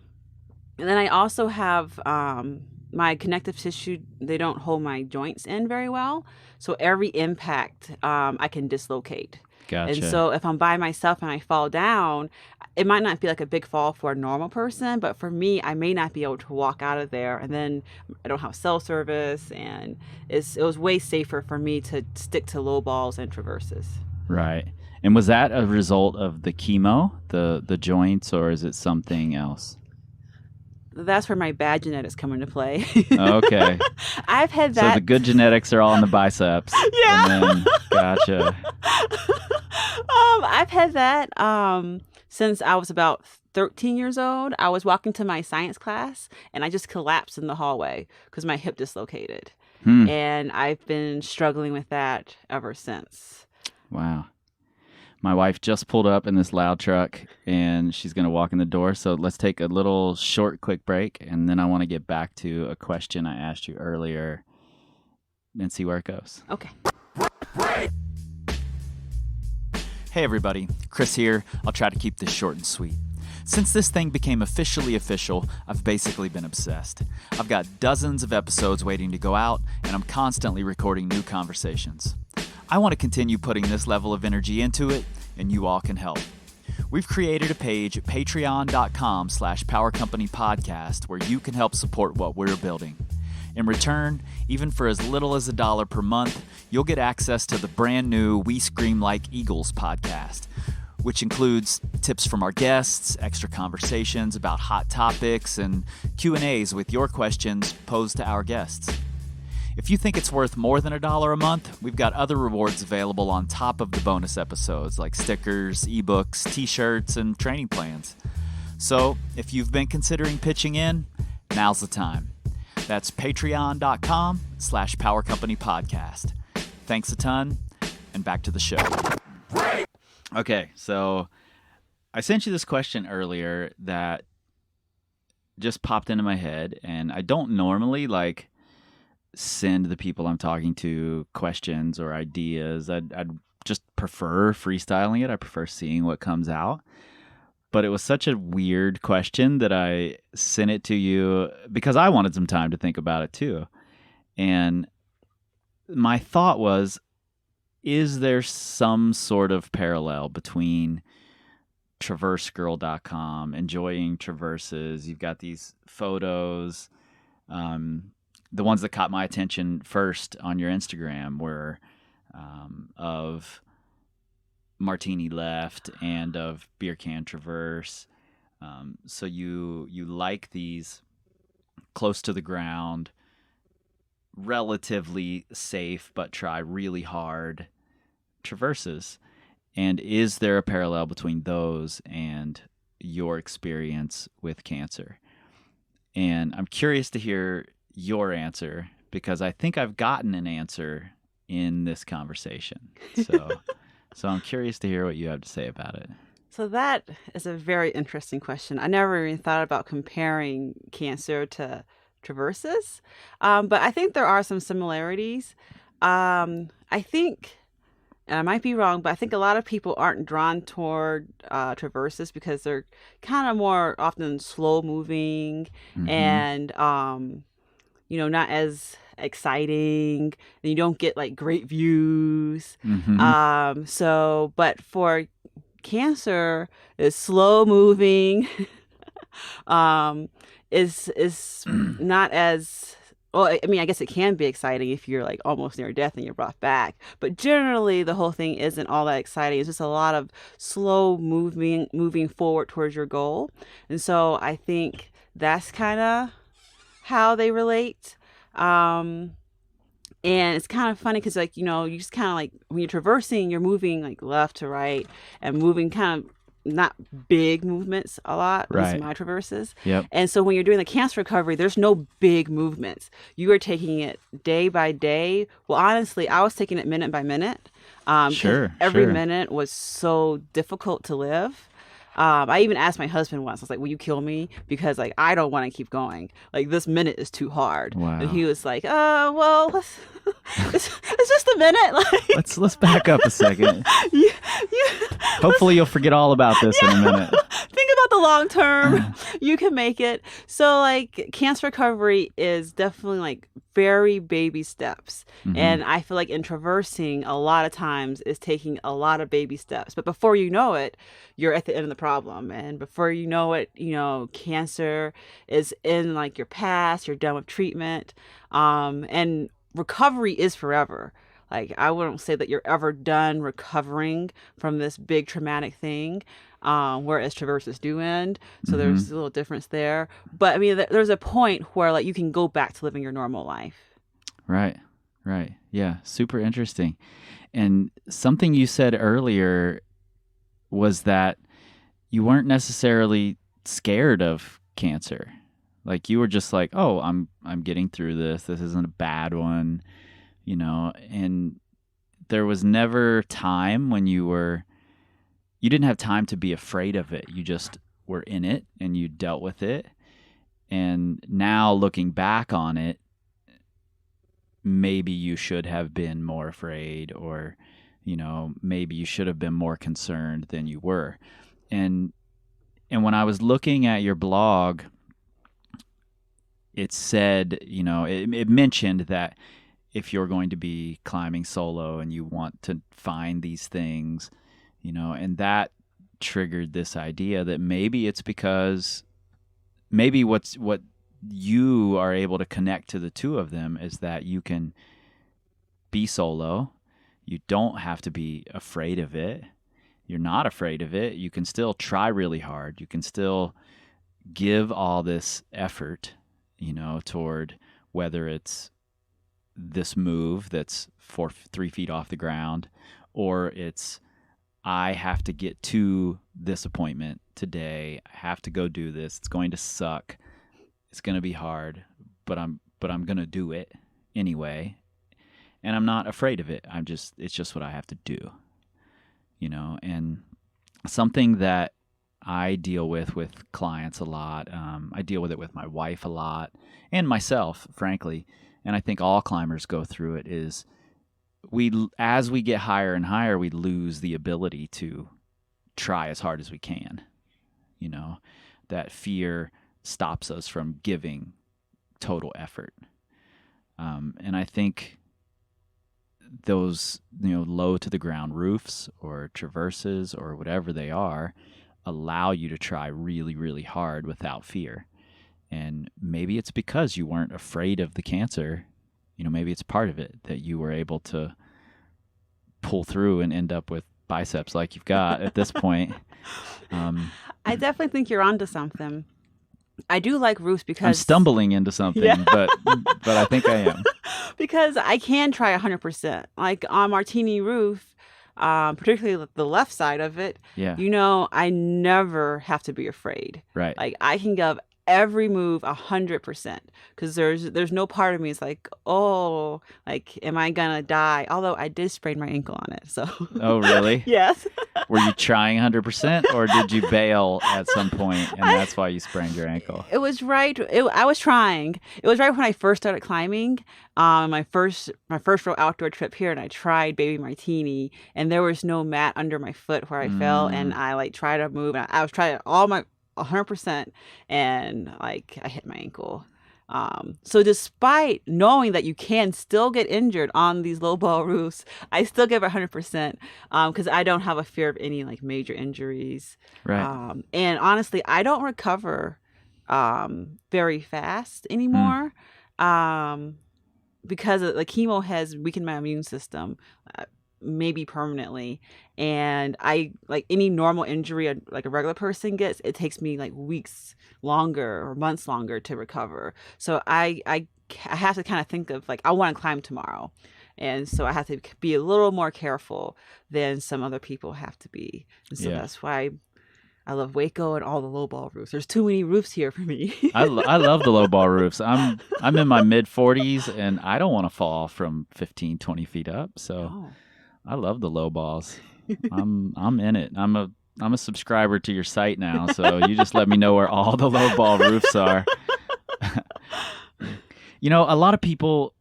And then I also have my connective tissue, they don't hold my joints in very well. So every impact, I can dislocate. Gotcha. And so if I'm by myself and I fall down, it might not be like a big fall for a normal person, but for me, I may not be able to walk out of there. And then I don't have cell service, and it was way safer for me to stick to low balls and traverses. Right. And was that a result of the chemo, the joints, or is it something else? That's where my bad genetics come into play. Okay. I've had that. So the good genetics are all in the biceps. Yeah. And then, gotcha. I've had that since I was about 13 years old. I was walking to my science class and I just collapsed in the hallway because my hip dislocated. And I've been struggling with that ever since. Wow. My wife just pulled up in this loud truck and she's going to walk in the door. So let's take a little short, quick break. And then I want to get back to a question I asked you earlier and see where it goes. Okay. Hey, everybody. Chris here. I'll try to keep this short and sweet. Since this thing became officially official, I've basically been obsessed. I've got dozens of episodes waiting to go out, and I'm constantly recording new conversations. I want to continue putting this level of energy into it, and you all can help. We've created a page at patreon.com/powercompanypodcast where you can help support what we're building. In return, even for as little as $1 per month, you'll get access to the brand new We Scream Like Eagles podcast, which includes tips from our guests, extra conversations about hot topics, and Q&As with your questions posed to our guests. If you think it's worth more than $1 a month, we've got other rewards available on top of the bonus episodes like stickers, ebooks, t-shirts, and training plans. So if you've been considering pitching in, now's the time. That's patreon.com/powercompanypodcast. Thanks a ton, and back to the show. Okay, so I sent you this question earlier that just popped into my head, and I don't normally send the people I'm talking to questions or ideas. I'd just prefer freestyling it. I prefer seeing what comes out. But it was such a weird question that I sent it to you because I wanted some time to think about it too. And my thought was, is there some sort of parallel between TraverseGirl.com, enjoying traverses? You've got these photos. The ones that caught my attention first on your Instagram were of Martini Left and of Beer Can Traverse. So you like these close to the ground relatively safe but try really hard traverses. And is there a parallel between those and your experience with cancer? And I'm curious to hear your answer because I think I've gotten an answer in this conversation. So I'm curious to hear what you have to say about it. So that is a very interesting question. I never even thought about comparing cancer to traverses, but I think there are some similarities. I think, and I might be wrong, but I think a lot of people aren't drawn toward traverses because they're kind of more often slow moving and not as exciting, and you don't get like great views. But for cancer is slow moving, is not as well. I mean, I guess it can be exciting if you're like almost near death and you're brought back, but generally the whole thing isn't all that exciting. It's just a lot of slow moving forward towards your goal. And so I think that's kind of how they relate. And it's kind of funny because, like, you just kind of like when you're traversing, you're moving like left to right and moving kind of not big movements a lot. These are my traverses. Yep. And so when you're doing the cancer recovery, there's no big movements. You are taking it day by day. Well, honestly, I was taking it minute by minute. Every minute was so difficult to live. I even asked my husband once, I was like, will you kill me? Because like, I don't want to keep going. Like this minute is too hard. Wow. And he was like, well, it's just a minute. Like, let's back up a second. Hopefully you'll forget all about this in a minute. Think about the long term. You can make it. So like cancer recovery is definitely like very baby steps. And I feel like in traversing a lot of times is taking a lot of baby steps. But before you know it, you're at the end of the problem. And before you know it, cancer is in like your past, you're done with treatment. And recovery is forever. Like, I wouldn't say that you're ever done recovering from this big traumatic thing, whereas traverses do end. So there's a little difference there. But I mean, there's a point where like you can go back to living your normal life. Right. Yeah. Super interesting. And something you said earlier was that you weren't necessarily scared of cancer. Like you were just like, oh, I'm getting through this. This isn't a bad one. And there was never time when you didn't have time to be afraid of it. You just were in it and you dealt with it. And now looking back on it, maybe you should have been more afraid or, maybe you should have been more concerned than you were. And when I was looking at your blog, it said, it mentioned that if you're going to be climbing solo and you want to find these things, and that triggered this idea that maybe it's because what you are able to connect to the two of them is that you can be solo. You don't have to be afraid of it. You're not afraid of it. You can still try really hard. You can still give all this effort, toward whether it's this move that's 3 feet off the ground, or it's I have to get to this appointment today. I have to go do this. It's going to suck. It's going to be hard, but I'm going to do it anyway. And I'm not afraid of it. It's just what I have to do, and something that I deal with clients a lot. I deal with it with my wife a lot and myself, frankly. And I think all climbers go through it is as we get higher and higher, we lose the ability to try as hard as we can. That fear stops us from giving total effort. And I think those, low to the ground roofs or traverses or whatever they are allow you to try really, really hard without fear. And maybe it's because you weren't afraid of the cancer. Maybe it's part of it that you were able to pull through and end up with biceps like you've got at this point. I definitely think you're onto something. I do like roofs I'm because stumbling into something, yeah, but I think I am. because I can try 100%. Like on Martini roof, particularly the left side of it, Yeah, I never have to be afraid. right. Like I can give every move 100% because there's no part of me is like, oh, like am I gonna die? Although I did sprain my ankle on it, so Oh, really? yes. Were you trying 100% or did you bail at some point and I, that's why you sprained your ankle? it was right. I was trying. It was right when I first started climbing. My first real outdoor trip here, and I tried Baby Martini, and there was no mat under my foot where I fell, and Mm, I like tried to move, and I was trying all my 100%, and like I hit my ankle. So despite knowing that you can still get injured on these low ball roofs, I still give it 100% because I don't have a fear of any like major injuries. right. And honestly, I don't recover very fast Mm, anymore um, because the chemo has weakened my immune system. Maybe permanently, and I like any normal injury like a regular person gets, it takes me like weeks longer or months longer to recover. So I have to kind of think of like I want to climb tomorrow, and so I have to be a little more careful than some other people have to be, and so yeah. that's why I love Waco and all the low ball roofs. There's too many roofs here for me. I love the low ball roofs. I'm in my mid 40s and I don't want to fall from 15, 20 feet up. So Oh. I love the low balls. I'm in it. I'm a subscriber to your site now, so you just let me know where all the low ball roofs are. A lot of people,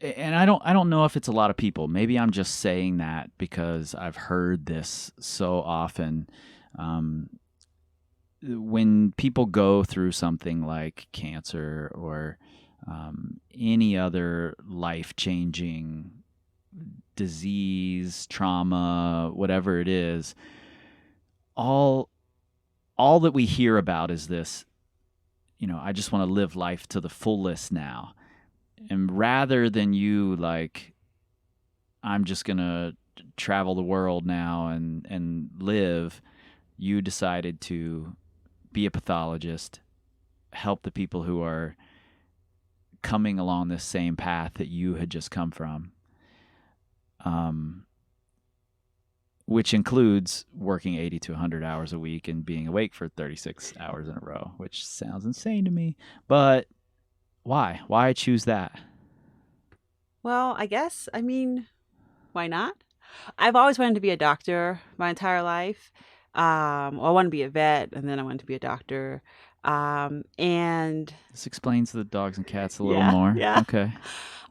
and I don't know if it's a lot of people. Maybe I'm just saying that because I've heard this so often. Um, when people go through something like cancer or any other life-changing disease, trauma, whatever it is, all that we hear about is this, I just want to live life to the fullest now. And rather than you like, I'm just going to travel the world now and live, you decided to be a pathologist, help the people who are coming along this same path that you had just come from, which includes working 80 to 100 hours a week and being awake for 36 hours in a row, which sounds insane to me. But why? Why choose that? Well, I mean, why not? I've always wanted to be a doctor my entire life. I want to be a vet, and then I wanted to be a doctor. And This explains the dogs and cats a little yeah, more. yeah. Okay.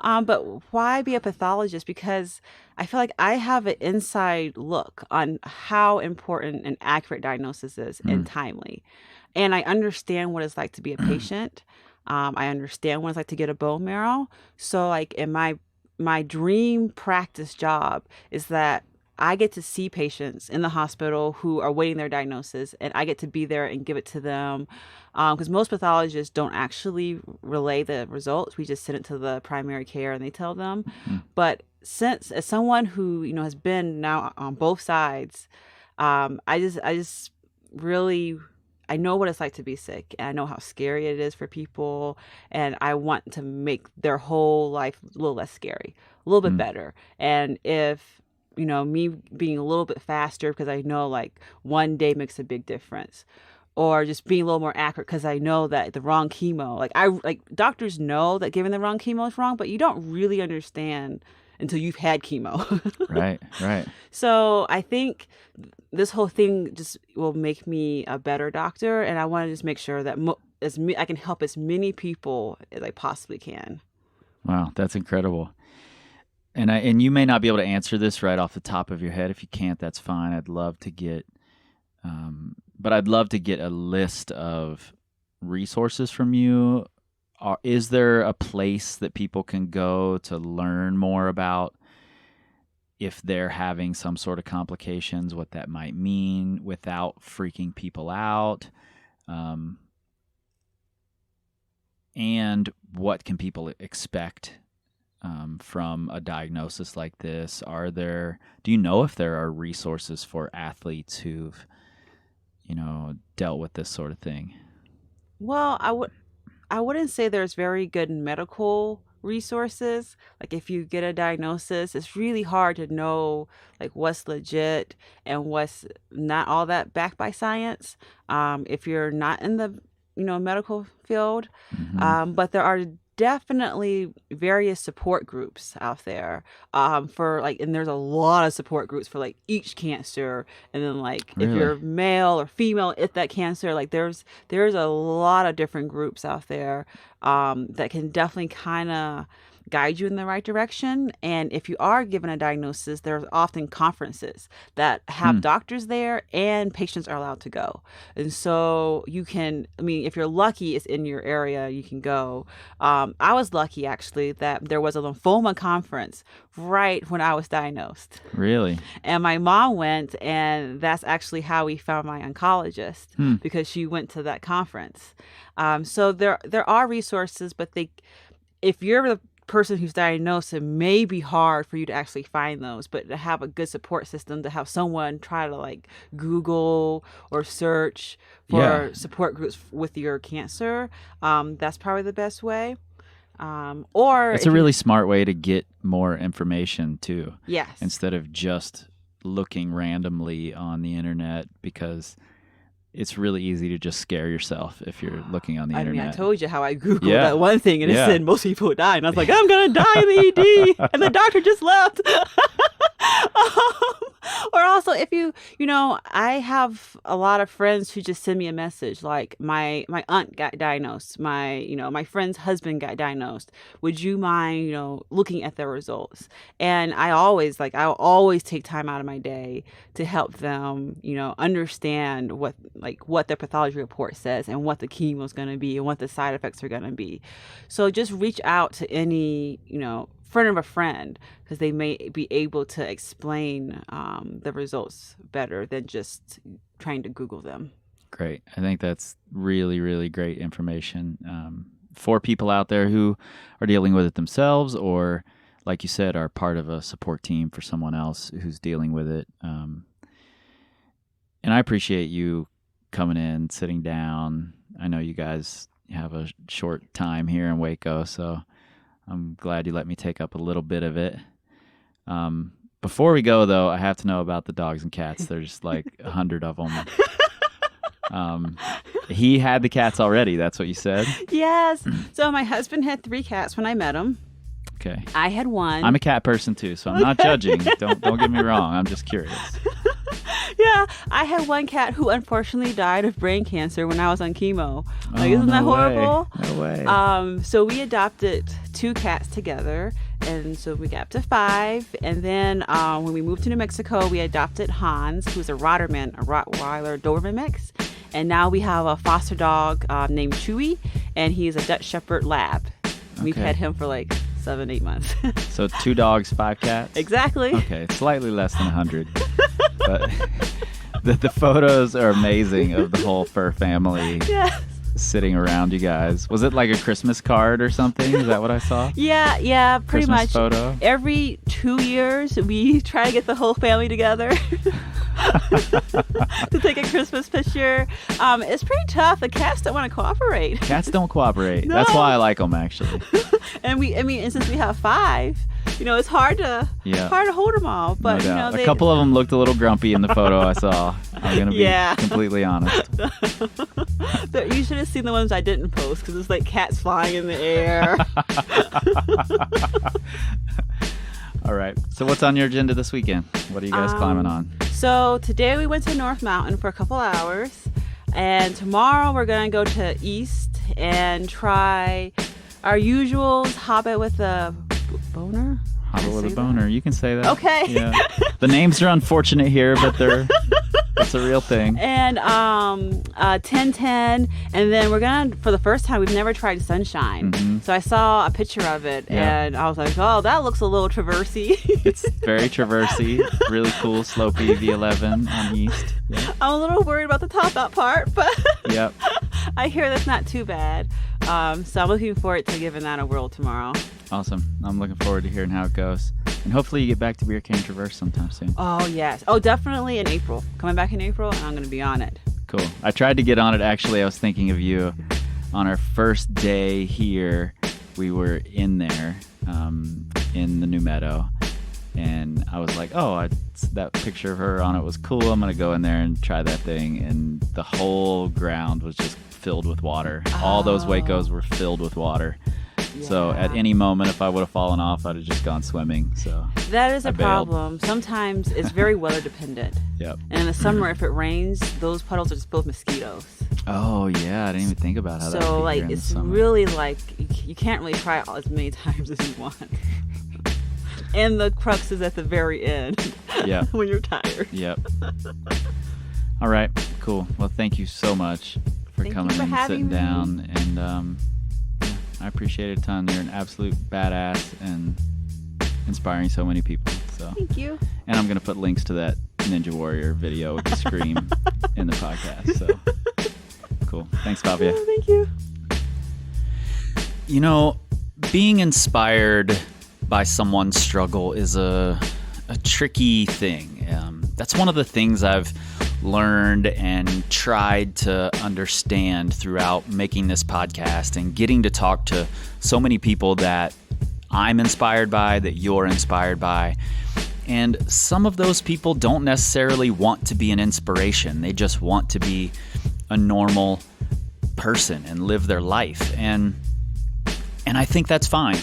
But why be a pathologist? Because I feel like I have an inside look on how important an accurate diagnosis is Hmm. and timely. And I understand what it's like to be a patient. I understand what it's like to get a bone marrow. So like in my dream practice job is that I get to see patients in the hospital who are waiting their diagnosis, and I get to be there and give it to them. Because most pathologists don't actually relay the results. We just send it to the primary care and they tell them. Hmm. But since as someone who has been now on both sides, I just really I know what it's like to be sick, and I know how scary it is for people, and I want to make their whole life a little less scary, a little bit Hmm. better. And if me being a little bit faster because I know like one day makes a big difference, or just being a little more accurate because I know that the wrong chemo, like doctors know that giving the wrong chemo is wrong, but you don't really understand until you've had chemo. Right. Right. So I think this whole thing just will make me a better doctor, and I want to just make sure that I can help as many people as I possibly can. Wow, that's incredible. And you may not be able to answer this right off the top of your head. If you can't, that's fine. But I'd love to get a list of resources from you. Is there a place that people can go to learn more about if they're having some sort of complications, what that might mean without freaking people out? And what can people expect from a diagnosis like this? Do you know if there are resources for athletes who've, dealt with this sort of thing? Well, I wouldn't say there's very good medical resources. Like if you get a diagnosis, it's really hard to know like what's legit and what's not all that backed by science. If you're not in the medical field, Hmm. but there are definitely various support groups out there for like, and there's a lot of support groups for like each cancer, and then like if Really? you're male or female if that cancer, like there's a lot of different groups out there that can definitely kind of guide you in the right direction. And if you are given a diagnosis, there's often conferences that have Hmm. doctors there and patients are allowed to go. And so you can, I mean, if you're lucky, it's in your area, you can go. I was lucky actually that there was a lymphoma conference right when I was diagnosed. Really? And my mom went, and that's actually how we found my oncologist Hmm. because she went to that conference. So there are resources, but if you're the person who's diagnosed, it may be hard for you to actually find those. But to have a good support system, to have someone try to like Google or search Yeah. for support groups with your cancer, that's probably the best way. Or It's a if you, really smart way to get more information too, yes. instead of just looking randomly on the internet, because it's really easy to just scare yourself if you're looking on the I mean, I internet. told you how I Googled Yeah. that one thing and it Yeah. said most people die. And I was like, I'm going to die in the ED. And the doctor just left. Or also, if I have a lot of friends who just send me a message like my aunt got diagnosed, my friend's husband got diagnosed. Would you mind, looking at their results? And I'll always take time out of my day to help them, understand what their pathology report says and what the chemo is going to be and what the side effects are going to be. So just reach out to any, friend of a friend, because they may be able to explain the results better than just trying to Google them. Great. I think that's really, really great information for people out there who are dealing with it themselves, or, like you said, are part of a support team for someone else who's dealing with it. And I appreciate you coming in, sitting down. I know you guys have a short time here in Waco, so I'm glad you let me take up a little bit of it. Before we go, though, I have to know about the dogs and cats. There's like 100 of them. He had the cats already. That's what you said? Yes. So my husband had 3 cats when I met him. Okay. I had 1. I'm a cat person, too, so I'm not judging. Don't get me wrong. I'm just curious. Yeah, I had 1 cat who unfortunately died of brain cancer when I was on chemo. Like, Oh, isn't that no way. horrible? No way. So we adopted 2 cats together, and so we got up to 5. And then when we moved to New Mexico, we adopted Hans, who's a Rotterdam, a Rottweiler Doberman mix. And now we have a foster dog named Chewy, and he's a Dutch Shepherd Lab. We've Okay. had him for like 7-8 months. So 2 dogs, 5 cats? Exactly. Okay, slightly less than 100. But the photos are amazing of the whole fur family Yes. sitting around you guys. Was it like a Christmas card or something? Is that what I saw? Yeah, pretty Christmas much. photo? Every 2 years, we try to get the whole family together to take a Christmas picture. It's pretty tough. The cats don't want to cooperate. Cats don't cooperate. No. That's why I like them, actually. And since we have 5, it's hard to Yeah. hold them all. But No doubt. A couple of them looked a little grumpy in the photo I saw. I'm going to be Yeah. completely honest. You should have seen the ones I didn't post because it's like cats flying in the air. All right. So what's on your agenda this weekend? What are you guys climbing on? So today we went to North Mountain for a couple hours, and tomorrow we're gonna go to East and try our usuals. Hobbit with a boner. Hobbit with a say that? boner. You can say that. Okay. Yeah. The names are unfortunate here, but that's a real thing. And 1010, and then we're gonna, for the first time, we've never tried Sunshine. Mhm. So I saw a picture of it, Yeah. and I was like, oh, that looks a little traversy. It's very traversy, really cool, slopey V11 on East. Yeah. I'm a little worried about the top out part, but Yep. I hear that's not too bad. So I'm looking forward to giving that a whirl tomorrow. Awesome. I'm looking forward to hearing how it goes. And hopefully you get back to Beer Cane Traverse sometime soon. Oh, yes. Oh, definitely in April. Coming back in April, and I'm going to be on it. Cool. I tried to get on it, actually. I was thinking of you. on our first day here, we were in there in the new meadow, and I was like, oh, that picture of her on it was cool. I'm going to go in there and try that thing. And the whole ground was just filled with water. All those Wacos were filled with water. Yeah. So at any moment, if I would have fallen off, I'd have just gone swimming. So that is a problem. Sometimes it's very weather dependent. Yep. And in the summer, if it rains, those puddles are just filled with mosquitoes. Oh yeah, I didn't even think about how that. So like it's really like you can't really try it as many times as you want. And the crux is at the very end. Yeah. When you're tired. Yep. All right. Cool. Well, thank you so much for coming and sitting down, and I appreciate it a ton. You're an absolute badass and inspiring so many people. So thank you. And I'm gonna put links to that Ninja Warrior video with the scream in the podcast. So cool. Thanks, Favia. Oh, thank you. You know, being inspired by someone's struggle is a tricky thing. That's one of the things I've learned and tried to understand throughout making this podcast and getting to talk to so many people that I'm inspired by, that you're inspired by. And some of those people don't necessarily want to be an inspiration. They just want to be a normal person and live their life. And I think that's fine.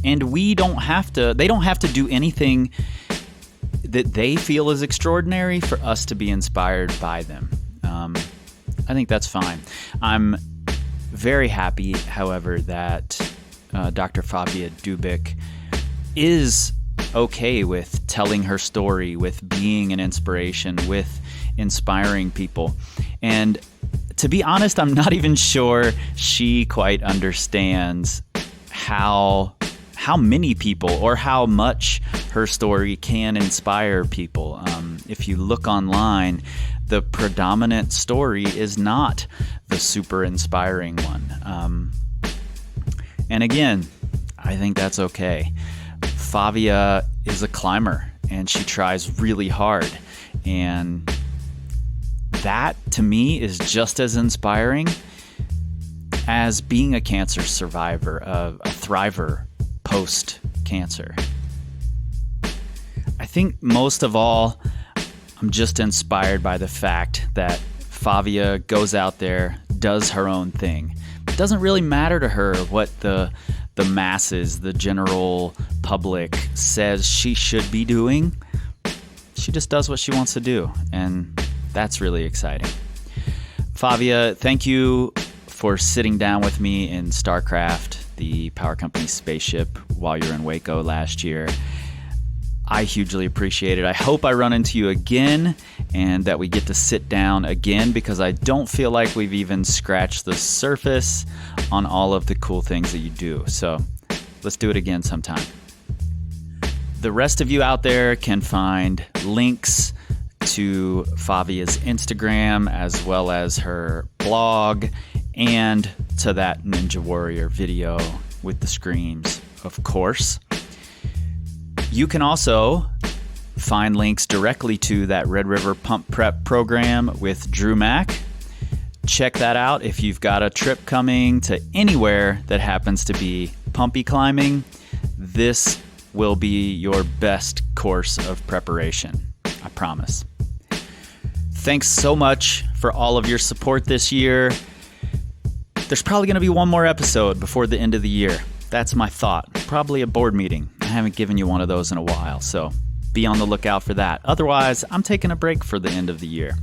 And they don't have to do anything that they feel is extraordinary for us to be inspired by them. I think that's fine. I'm very happy, however, that Dr. Favia Dubyk is okay with telling her story, with being an inspiration, with inspiring people. And to be honest, I'm not even sure she quite understands how many people or how much her story can inspire people. If you look online, the predominant story is not the super inspiring one. And again, I think that's okay. Favia is a climber and she tries really hard. And that to me is just as inspiring as being a cancer survivor, a thriver post-cancer. I think most of all, I'm just inspired by the fact that Favia goes out there, does her own thing. It doesn't really matter to her what the masses, the general public says she should be doing. She just does what she wants to do, and that's really exciting. Favia, thank you for sitting down with me in StarCraft, the power company spaceship, while you're in Waco last year. I hugely appreciate it. I hope I run into you again and that we get to sit down again, because I don't feel like we've even scratched the surface on all of the cool things that you do. So let's do it again sometime. The rest of you out there can find links to Favia's Instagram as well as her blog and to that Ninja Warrior video with the screams, of course. You can also find links directly to that Red River Pump Prep program with Drew Mack. Check that out if you've got a trip coming to anywhere that happens to be pumpy climbing. This will be your best course of preparation, I promise. Thanks so much for all of your support this year. There's probably going to be one more episode before the end of the year. That's my thought. Probably a board meeting. I haven't given you one of those in a while, so be on the lookout for that. Otherwise, I'm taking a break for the end of the year.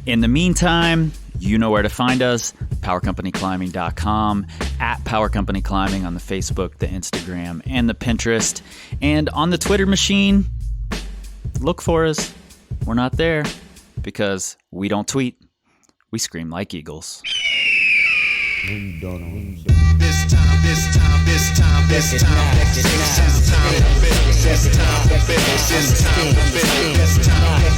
In the meantime, you know where to find us, powercompanyclimbing.com, at Power Company Climbing on the Facebook, the Instagram, and the Pinterest. And on the Twitter machine, look for us. We're not there because we don't tweet. We scream like eagles. This time, this time, this time, this time, this time, this time, this time, this time, this time, this time, this time,